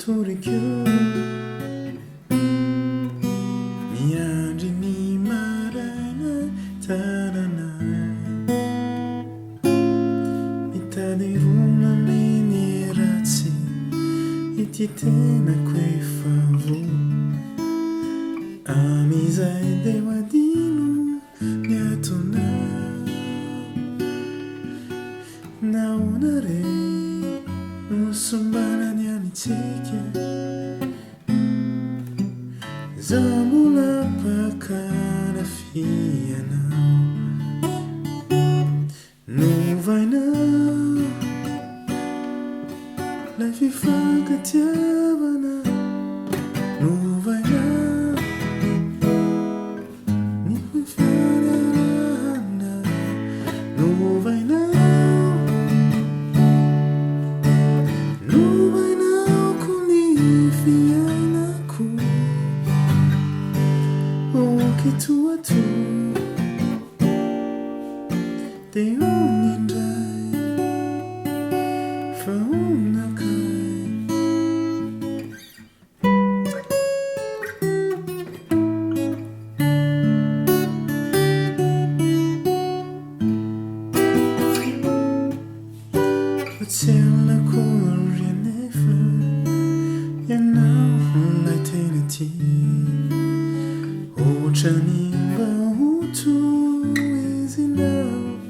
돌이켜 미안하니 말하나 달아나 Italiana menirati e ti tena quei favor Amizade dewa dinu nyatuna 나오늘에 무슨 말하냐 미치게 Zamula para fia não Não vai não Leve faca te abana Não vai não Não vai não Não vai não Não vai não kunifia na ku O que tu a tu Te unindai Fauna kai Facella corre neve E não la eternity O chanimba o tu is enough